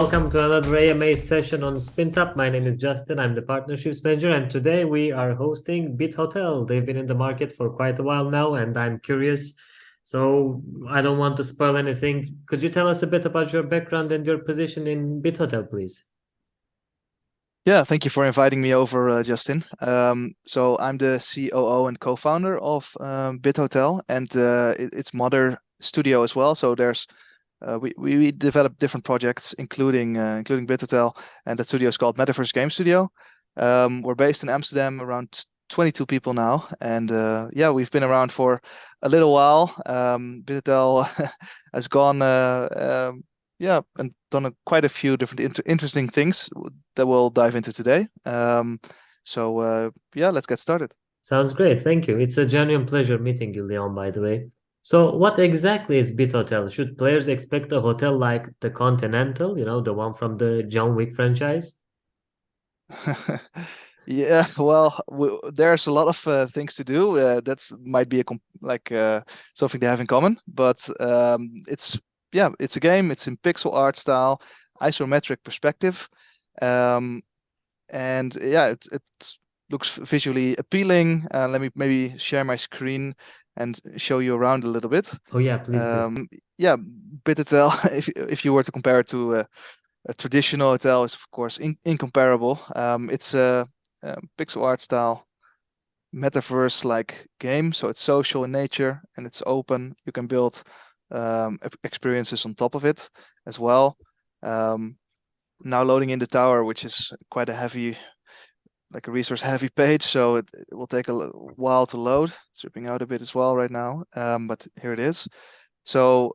welcome to another AMA session on Spintop. My name is Justin. I'm the partnerships manager, and today we are hosting Bit Hotel. They've been in the market for quite a while now, and I'm curious. So I don't want to spoil anything. Could you tell us a bit about your background and your position in Bit Hotel, please? Yeah, thank you for inviting me over, Justin. So I'm the COO and co-founder of Bit Hotel and its mother studio as well. So we develop different projects, including Bit Hotel, and that studio is called Metaverse Game Studio. We're based in Amsterdam, around 22 people now, and yeah, we've been around for a little while. Bit Hotel has gone yeah, and done quite a few different interesting things that we'll dive into today. Yeah, let's get started. Sounds great. Thank you. It's a genuine pleasure meeting you, Leon, by the way. So, what exactly is Bit Hotel? Should players expect a hotel like the Continental, the one from the John Wick franchise? Yeah, well, there's a lot of things to do. That might be something they have in common, but it's a game. It's in pixel art style, isometric perspective, um, and yeah, it looks visually appealing. Let me maybe share my screen and show you around a little bit. Oh, yeah, please do. Yeah, Bitatel, if you were to compare it to a traditional hotel, is of course incomparable. It's a pixel art style metaverse-like game, so it's social in nature and it's open. You can build experiences on top of it as well. Um, Now loading in the tower, which is quite a heavy, like a resource heavy page, so it will take a while to load. It's dripping out a bit as well right now, but here it is. So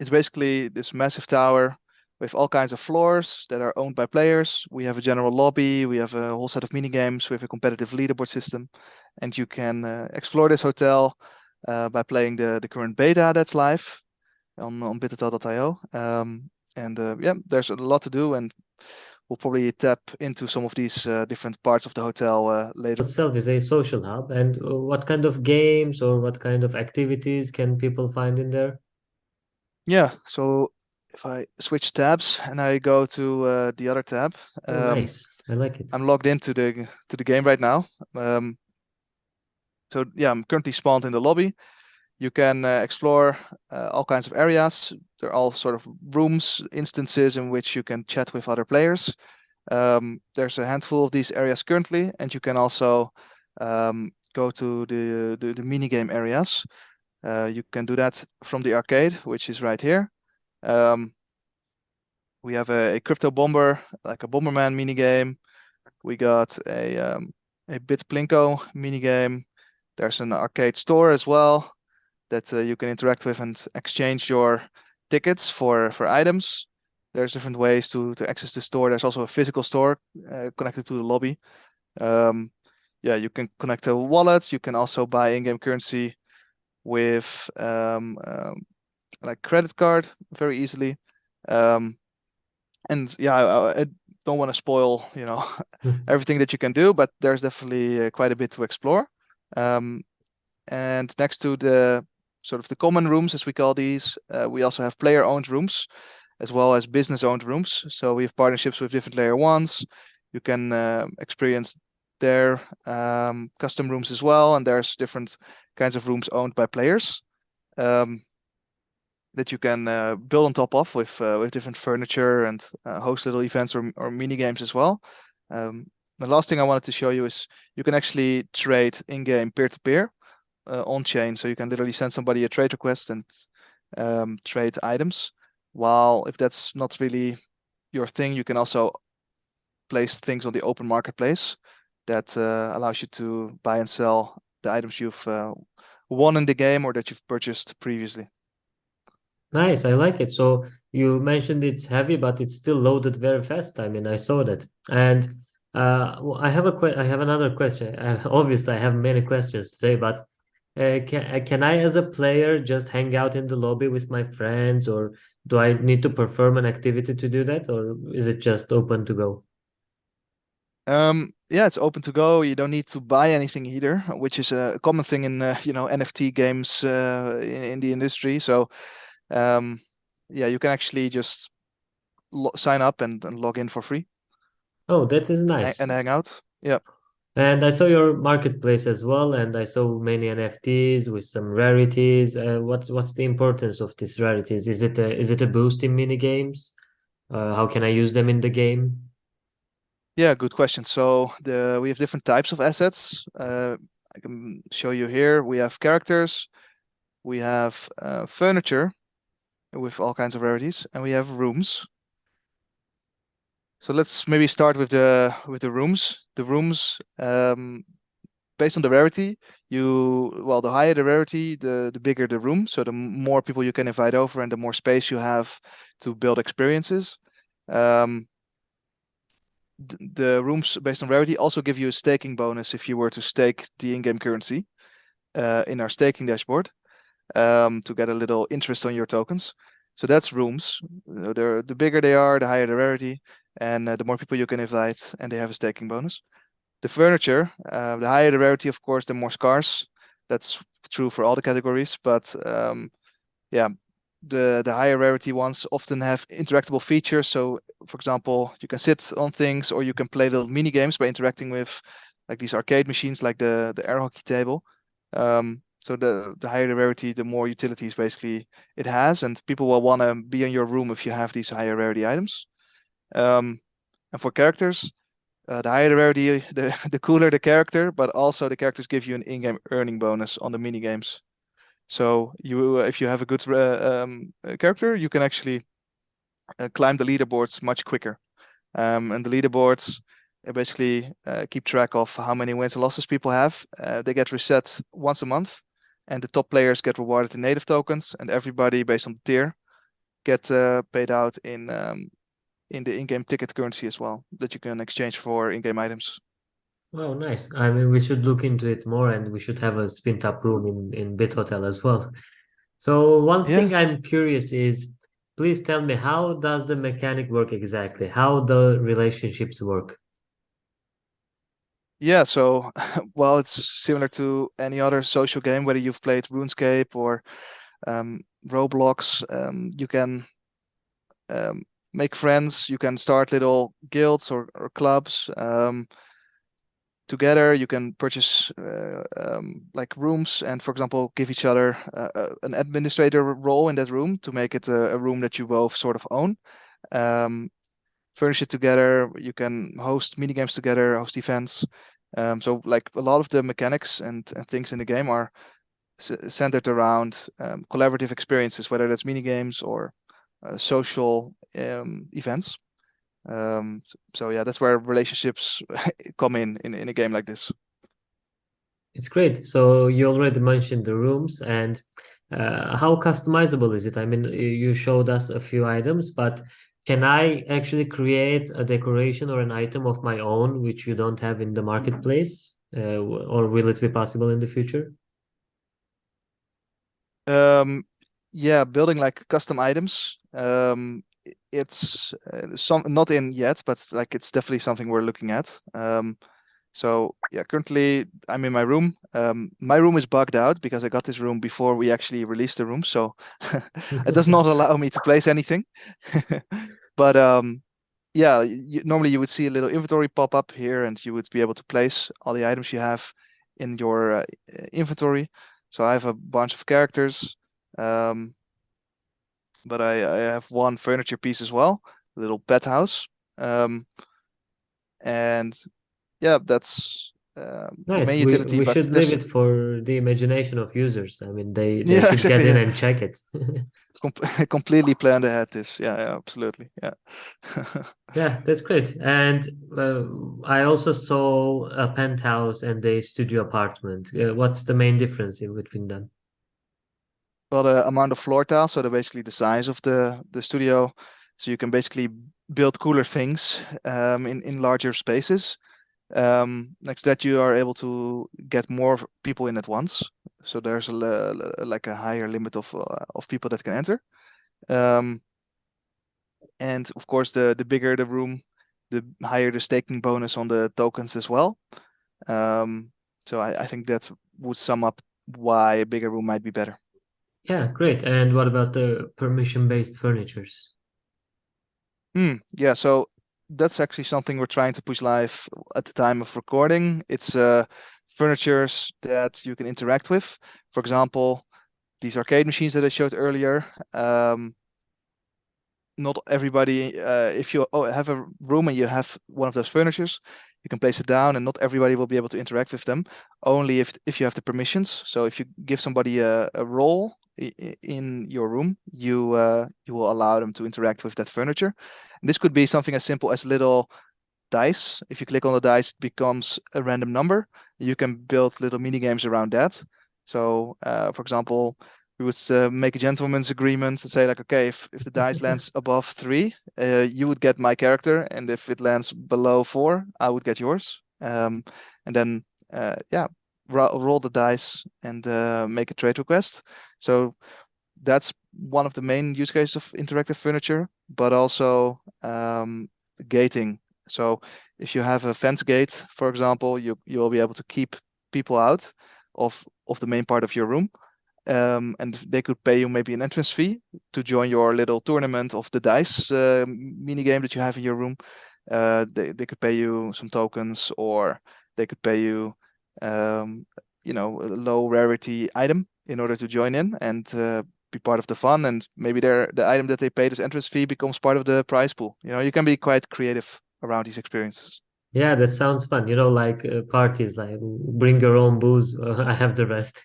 it's basically this massive tower with all kinds of floors that are owned by players. We have a general lobby, we have a whole set of mini games, we have a competitive leaderboard system, and you can explore this hotel by playing the current beta that's live on bithotel.io. Yeah, there's a lot to do, and we'll probably tap into some of these different parts of the hotel later. Itself is a social hub, and what kind of games or what kind of activities can people find in there? Yeah, so if I switch tabs and I go to the other tab, Oh, nice. I like it. I'm logged into the game right now. Um, so yeah, I'm currently spawned in the lobby. You can explore all kinds of areas. They're all sort of rooms, instances in which you can chat with other players. There's a handful of these areas currently, and you can also go to the mini game areas. You can do that from the arcade, which is right here. Um, we have a crypto bomber, like a Bomberman mini game. We got a Bit Plinko mini game. There's an arcade store as well that you can interact with and exchange your tickets for items. There's different ways to access the store. There's also a physical store connected to the lobby. Um, yeah, you can connect to wallets. You can also buy in-game currency with like credit card very easily. Um, and yeah, I don't want to spoil, everything that you can do, but there's definitely quite a bit to explore. Um, and next to the sort of the common rooms, as we call these, we also have player-owned rooms as well as business-owned rooms. So we have partnerships with different layer ones. You can experience their custom rooms as well, and there's different kinds of rooms owned by players. Um, that you can build on top of with different furniture and host little events or mini games as well. The last thing I wanted to show you is you can actually trade in-game peer-to-peer on-chain. So you can literally send somebody a trade request and trade items. While if that's not really your thing, you can also place things on the open marketplace that allows you to buy and sell the items you've won in the game or that you've purchased previously. Nice, I like it. So you mentioned it's heavy, but it's still loaded very fast. I mean, I saw that. And I have another question. Obviously, I have many questions today, but can I, as a player, just hang out in the lobby with my friends, or do I need to perform an activity to do that, or is it just open to go? Yeah, it's open to go. You don't need to buy anything either, which is a common thing in NFT games in the industry. So um, yeah, you can actually just sign up and log in for free Oh, that is nice. and hang out. Yeah. And I saw your marketplace as well, and I saw many NFTs with some rarities. What's the importance of these rarities? Is it a boost in mini games? How can I use them in the game? Yeah, good question. So we have different types of assets. I can show you here. We have characters, we have furniture with all kinds of rarities, and we have rooms. So let's maybe start with the rooms. The rooms, based on the rarity, the higher the rarity, the bigger the room. So the more people you can invite over, and the more space you have to build experiences. Um, the rooms based on rarity also give you a staking bonus if you were to stake the in-game currency in our staking dashboard to get a little interest on your tokens. So that's rooms. The bigger they are, the higher the rarity, and the more people you can invite, and they have a staking bonus. The furniture, the higher the rarity, of course, the more scarce. That's true for all the categories, but yeah, the higher rarity ones often have interactable features. So, for example, you can sit on things, or you can play little mini games by interacting with like these arcade machines, like the air hockey table. So the higher the rarity, the more utilities basically it has, and people will want to be in your room if you have these higher rarity items. Um, and for characters, the higher the rarity, the cooler the character, but also the characters give you an in-game earning bonus on the mini games. So if you have a good character, you can actually climb the leaderboards much quicker. And the leaderboards basically keep track of how many wins and losses people have. They get reset once a month, and the top players get rewarded in native tokens, and everybody based on the tier get paid out in the in-game ticket currency as well that you can exchange for in-game items. Oh, nice. I mean, we should look into it more, and we should have a Spintop room in Bit Hotel as well. So one Yeah, thing I'm curious is, please tell me, how does the mechanic work exactly? How the relationships work? yeah. So, well, it's similar to any other social game, whether you've played RuneScape or Roblox. You can um, make friends. You can start little guilds or clubs together. You can purchase like rooms and, for example, give each other an administrator role in that room to make it a room that you both sort of own. Um, Furnish it together. You can host mini games together, host events. So like a lot of the mechanics and things in the game are centered around collaborative experiences, whether that's mini games or social events. So yeah, that's where relationships come in a game like this. It's great. So you already mentioned the rooms, and how customizable is it? I mean, you showed us a few items, but can I actually create a decoration or an item of my own, which you don't have in the marketplace? Or will it be possible in the future? Um, yeah, building like custom items. It's some not in yet, but like it's definitely something we're looking at. So yeah, currently I'm in my room. My room is bugged out because I got this room before we actually released the room, so it does not allow me to place anything. But yeah, normally you would see a little inventory pop up here, and you would be able to place all the items you have in your inventory. So I have a bunch of characters, um, but I have one furniture piece as well, a little pet house. And yeah, that's the Nice. main We utility. we But should leave there's it for the imagination of users. I mean, they yeah, should get exactly, in yeah, and check it. Com completely planned ahead. This, yeah, yeah, absolutely, yeah. Yeah, that's great. And I also saw a penthouse and a studio apartment. What's the main difference in between them? Well, the amount of floor tiles, so they're basically the size of the studio, so you can basically build cooler things in larger spaces. Next to that, you are able to get more people in at once. So there's like a higher limit of people that can enter. Um, and of course, the bigger the room, the higher the staking bonus on the tokens as well. So I think that would sum up why a bigger room might be better. Yeah, great. And what about the permission-based furnitures? Yeah, so that's actually something we're trying to push live at the time of recording. It's furnitures that you can interact with. For example, these arcade machines that I showed earlier. Not everybody, if you have a room and you have one of those furnitures, you can place it down, and not everybody will be able to interact with them. Only if you have the permissions. So if you give somebody a role in your room, you will allow them to interact with that furniture. And this could be something as simple as little dice. If you click on the dice, it becomes a random number. You can build little mini games around that. So, for example, we would make a gentleman's agreement and say like, okay, if the dice lands above 3, you would get my character, and if it lands below 4, I would get yours. And then, yeah, roll the dice and make a trade request. So that's one of the main use cases of interactive furniture, but also gating. So if you have a fence gate, for example, you will be able to keep people out of the main part of your room. And they could pay you maybe an entrance fee to join your little tournament of the dice mini game that you have in your room. They could pay you some tokens, or they could pay you, um, a low rarity item in order to join in and be part of the fun. And maybe the item that they paid as entrance fee becomes part of the prize pool. You can be quite creative around these experiences. Yeah, that sounds fun. Like parties, like bring your own booze. I have the rest.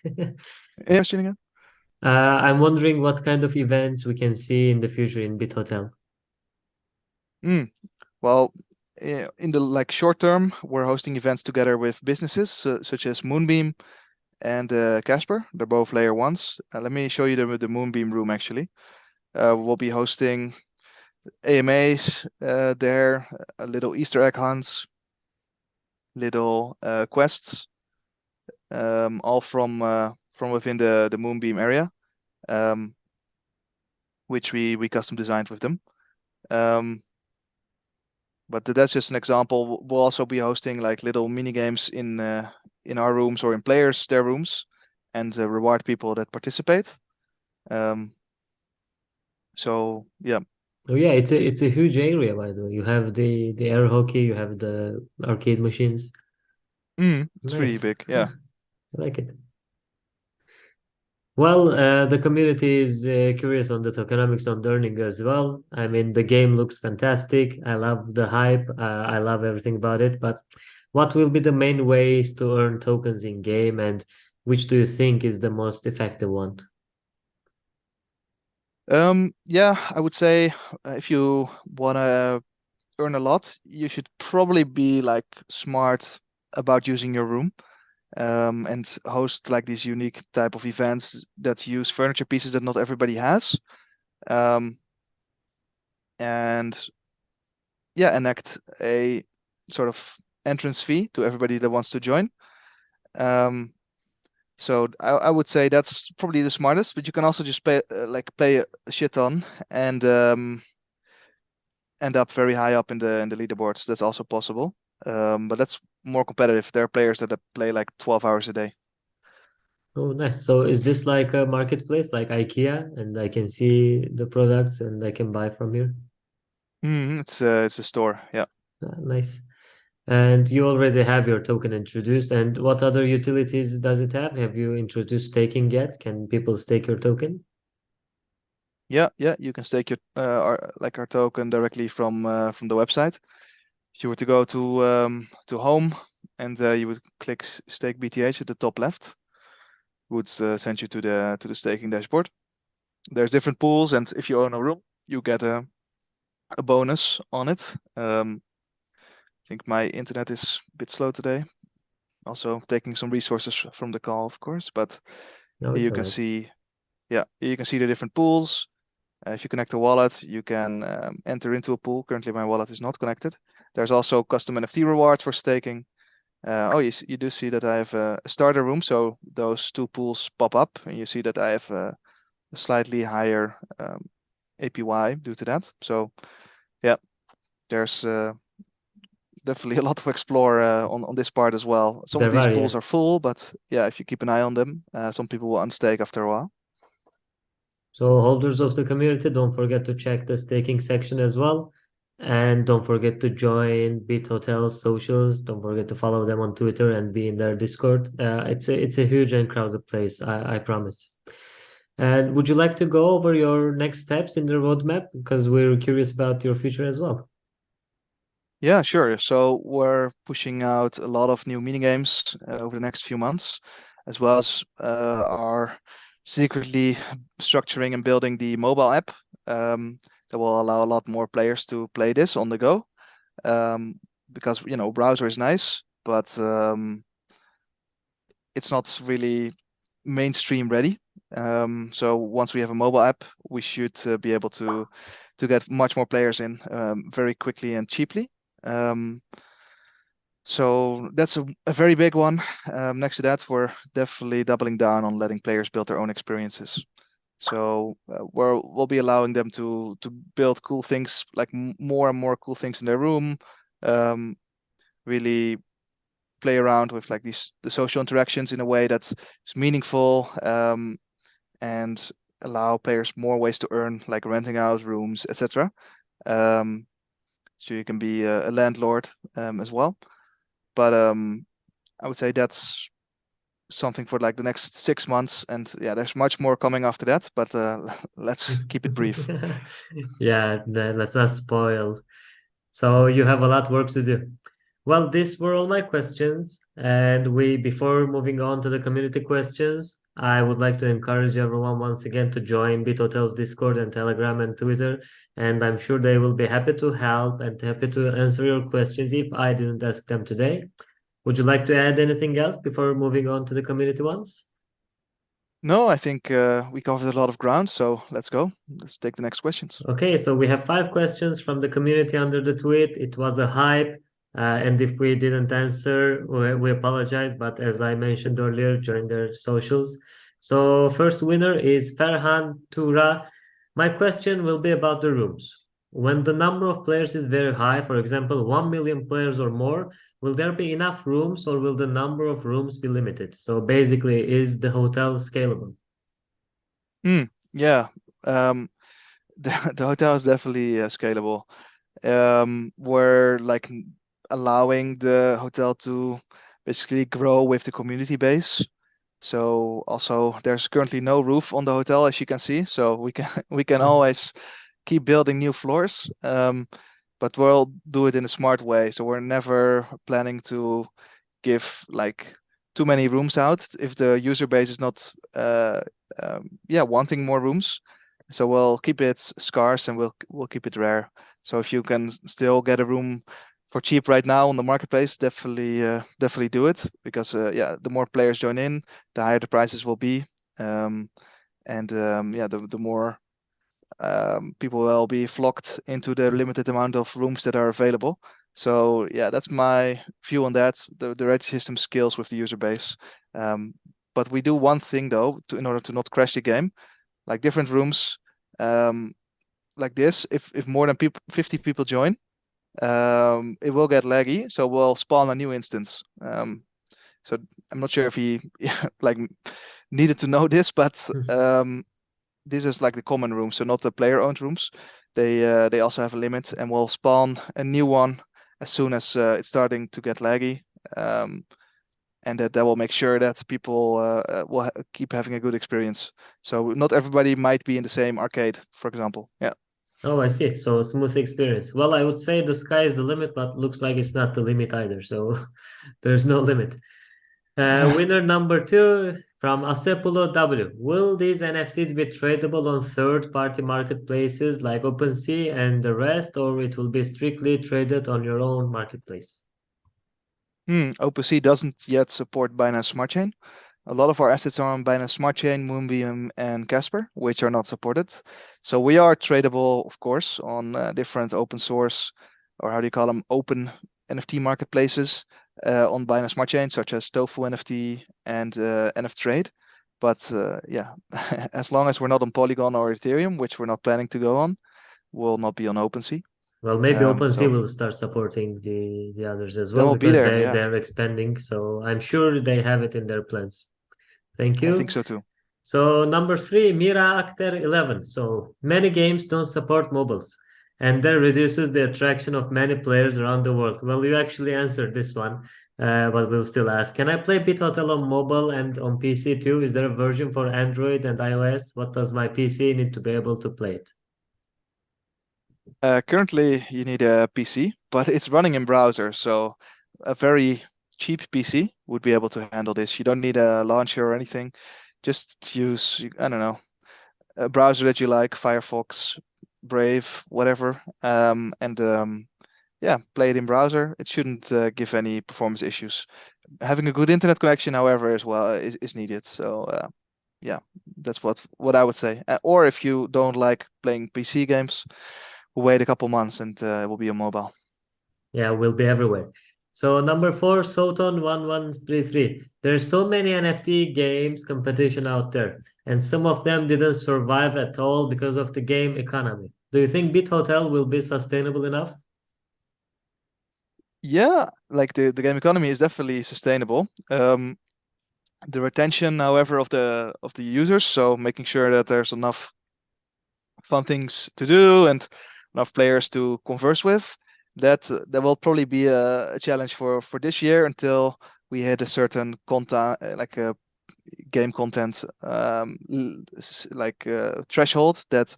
Yeah, question again? I'm wondering what kind of events we can see in the future in Bit Hotel. Mm. Well, in the short term, we're hosting events together with businesses such as Moonbeam and Casper. They're both layer ones. Let me show you the Moonbeam room actually. We'll be hosting AMAs there, little Easter egg hunts, little quests, all from within the Moonbeam area, um, which we custom designed with them. Um, but that's just an example. We'll also be hosting like little mini games in our rooms or in players their rooms, and reward people that participate. Um, so yeah. Oh yeah, it's a huge area, by the way. You have the air hockey, you have the arcade machines. It's really Nice. big. I Yeah. like it. Well, the community is curious on the tokenomics on earning as well. I mean, the game looks fantastic. I love the hype. I love everything about it. But what will be the main ways to earn tokens in game, and which do you think is the most effective one? Yeah, I would say if you wanna earn a lot, you should probably be like smart about using your room, and host like these unique type of events that use furniture pieces that not everybody has. Um, and yeah, enact a sort of entrance fee to everybody that wants to join. Um, so I would say that's probably the smartest, but you can also just play a shit ton and end up very high up in the leaderboards. That's also possible. But that's more competitive. There are players that play like 12 hours a day. Oh, nice. So is this like a marketplace like IKEA, and I can see the products and I can buy from here? It's a store. Yeah. Nice. And you already have your token introduced. And what other utilities does it have? Have you introduced staking yet? Can people stake your token? Yeah. You can stake your our token directly from the website. If you were to go to home and you would click stake BTH at the top left, would send you to the staking dashboard. There's different pools, and if you own a room, you get a bonus on it. I think my internet is a bit slow today. Also taking some resources from the call, of course, but No, here it's you all can right. see, yeah, here you can see the different pools. If you connect a wallet, you can enter into a pool. Currently, my wallet is not connected. There's also custom NFT rewards for staking. Oh, you do see that I have a starter room, so those two pools pop up, and you see that I have a slightly higher APY due to that. So yeah, there's definitely a lot to explore on this part as well. Some of There these are, yeah. pools are full, but yeah, if you keep an eye on them, some people will unstake after a while. So holders of the community, don't forget to check the staking section as well. And don't forget to join Bit Hotel socials. Don't forget to follow them on Twitter and be in their Discord. It's a huge and crowded place, I promise. And would you like to go over your next steps in the roadmap? Because we're curious about your future as well. Yeah, sure. So we're pushing out a lot of new mini games over the next few months, as well as are secretly structuring and building the mobile app that will allow a lot more players to play this on the go. Um, because browser is nice, but it's not really mainstream ready. So once we have a mobile app, we should be able to get much more players in very quickly and cheaply. Um, so that's a very big one. Next to that, we're definitely doubling down on letting players build their own experiences. So we'll be allowing them to build cool things, like more and more cool things in their room. Um, really play around with like the social interactions in a way that's meaningful, and allow players more ways to earn, like renting out rooms, etc. Um, so you can be a landlord as well. But I would say that's something for like the next 6 months, and yeah, there's much more coming after that. But let's keep it brief. Yeah, let's not spoil. So you have a lot work to do. Well, these were all my questions, and before moving on to the community questions, I would like to encourage everyone once again to join BitHotel's Discord and Telegram and Twitter, and I'm sure they will be happy to help and happy to answer your questions if I didn't ask them today. Would you like to add anything else before moving on to the community ones? No, I think we covered a lot of ground, so let's go. Let's take the next questions. Okay, so we have 5 questions from the community under the tweet. It was a hype, and if we didn't answer, we apologize. But as I mentioned earlier, join their socials. So first winner is Ferhan Tura. My question will be about the rooms. When the number of players is very high, for example, 1 million players or more, will there be enough rooms or will the number of rooms be limited? So basically, is the hotel scalable? Yeah, um, the hotel is definitely scalable. We're like allowing the hotel to basically grow with the community base. So also there's currently no roof on the hotel, as you can see. So we can we can always keep building new floors. But we'll do it in a smart way. So we're never planning to give like too many rooms out if the user base is not yeah, wanting more rooms. So we'll keep it scarce and we'll keep it rare. So if you can still get a room for cheap right now on the marketplace, definitely do it, because yeah, the more players join in, the higher the prices will be. Um, and yeah, the more people will be flocked into the limited amount of rooms that are available. So yeah, that's my view on that. The rate system scales with the user base. Um, but we do one thing though, in order to not crash the game, like different rooms, um, like this. If more than 50 people join, it will get laggy. So we'll spawn a new instance. So I'm not sure if he like needed to know this, but this is like the common rooms, so not the player-owned rooms. They also have a limit, and we'll spawn a new one as soon as it's starting to get laggy, um, and that will make sure that people will keep having a good experience. So not everybody might be in the same arcade, for example. Yeah. Oh, I see. So smooth experience. Well, I would say the sky is the limit, but looks like it's not the limit either. So there's no limit. Winner number two from Asepulo W. Will these NFTs be tradable on third-party marketplaces like OpenSea and the rest, or it will be strictly traded on your own marketplace? OpenSea doesn't yet support Binance Smart Chain. A lot of our assets are on Binance Smart Chain, Moonbeam, and Casper, which are not supported. So we are tradable, of course, on different open source, or how do you call them, open NFT marketplaces on Binance Smart Chain, such as Tofu NFT and NF Trade. But yeah, as long as we're not on Polygon or Ethereum, which we're not planning to go on, we'll not be on OpenSea. Well, maybe OpenSea So will start supporting the others as then well we'll be because there. they Yeah, they're expanding. So I'm sure they have it in their plans. Thank I think you. so too. So number three, Mira Akhter 11. So many games don't support mobiles. and that reduces the attraction of many players around the world. Well, you actually answered this one, but we'll still ask. Can I play Bit Hotel on mobile and on PC too? Is there a version for Android and iOS? What does my PC need to be able to play it? Currently, you need a PC, but it's running in browser, so a very cheap PC would be able to handle this. You don't need a launcher or anything. Just use, I don't know, a browser that you like, Firefox, Brave, whatever, and yeah, play it in browser. It shouldn't give any performance issues. Having a good internet connection, however, as well is needed. So yeah, that's what I would say. Or if you don't like playing PC games, wait a couple months and it will be on mobile. Yeah, we'll be everywhere. So number four, Soton 1133. There's so many NFT games competition out there, and some of them didn't survive at all because of the game economy. Do you think Bit Hotel will be sustainable enough? Yeah, like the game economy is definitely sustainable. The retention, however, of the users, so making sure that there's enough fun things to do and enough players to converse with, that will probably be a challenge for this year until we hit a certain content, like a game content, threshold that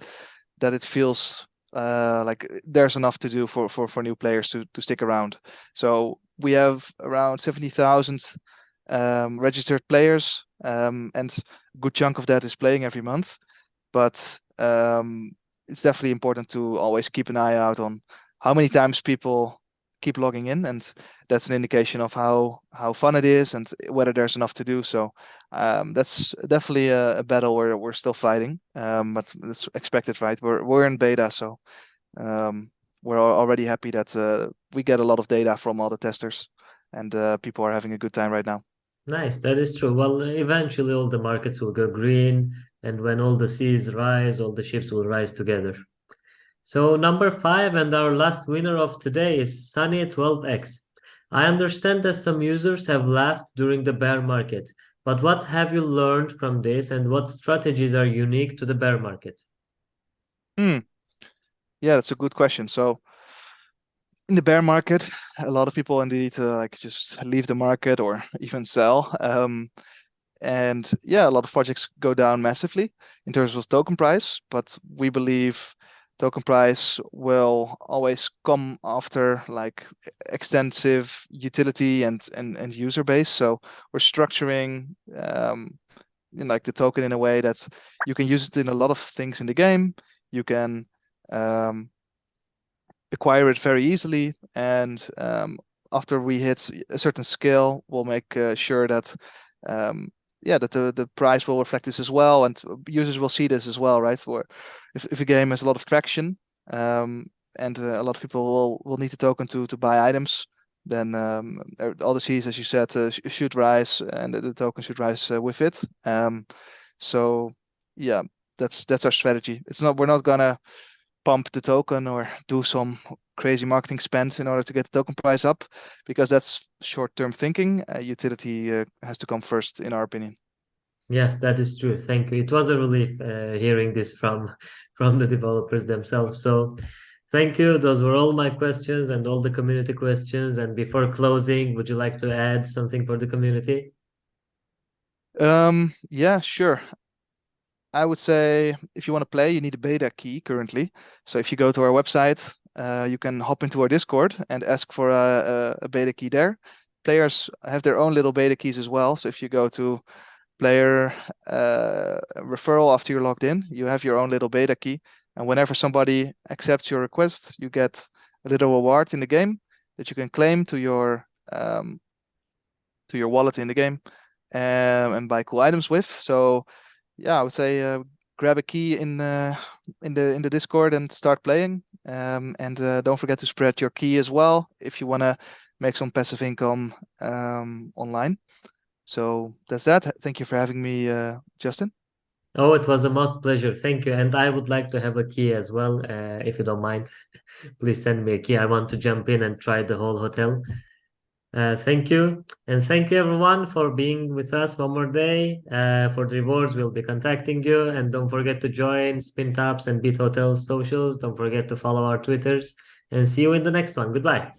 it feels like there's enough to do for new players to stick around. So we have around 70,000 registered players, and a good chunk of that is playing every month. But it's definitely important to always keep an eye out on how many times people keep logging in, and that's an indication of how fun it is and whether there's enough to do. So that's definitely a battle where we're still fighting, but it's expected, right? We're in beta, so we're already happy that we get a lot of data from all the testers, and people are having a good time right now. Nice, that is true. Well, eventually all the markets will go green, and when all the seas rise, all the ships will rise together. So number five and our last winner of today is Sunny 12X. I understand that some users have laughed during the bear market, but what have you learned from this and what strategies are unique to the bear market? Hmm. Yeah, that's a good question. So in the bear market, a lot of people indeed like just leave the market or even sell. And yeah, a lot of projects go down massively in terms of token price, but we believe token price will always come after like extensive utility and user base. So we're structuring like the token in a way that you can use it in a lot of things in the game. You can um, acquire it very easily, and after we hit a certain scale, we'll make sure that um, yeah, that the price will reflect this as well, and users will see this as well, right? Where if a game has a lot of traction, um, and a lot of people will need the token to buy items, then all the Cs, as you said, should rise, and the token should rise with it. So yeah, that's our strategy. It's not We're not gonna pump the token or do some crazy marketing spend in order to get the token price up, because that's short-term thinking. Utility has to come first, in our opinion. Yes, that is true. Thank you. It was a relief hearing this from from the developers themselves. So thank you. Those were all my questions and all the community questions. And before closing, would you like to add something for the community? Yeah, sure. I would say if you want to play, you need a beta key currently. So if you go to our website, you can hop into our Discord and ask for a beta key there. Players have their own little beta keys as well. So if you go to player referral after you're logged in, you have your own little beta key. And whenever somebody accepts your request, you get a little reward in the game that you can claim to your wallet in the game, and buy cool items with. So yeah, I would say grab a key in the Discord and start playing. And don't forget to spread your key as well if you want to make some passive income online. So that's that. Thank you for having me, Justin. Oh, it was a most pleasure. Thank you. And I would like to have a key as well, if you don't mind. Please send me a key. I want to jump in and try the whole hotel. Thank you. And thank you everyone for being with us one more day. For the rewards, we'll be contacting you. And don't forget to join Spintops and Bit Hotel's socials. Don't forget to follow our Twitters. And see you in the next one. Goodbye.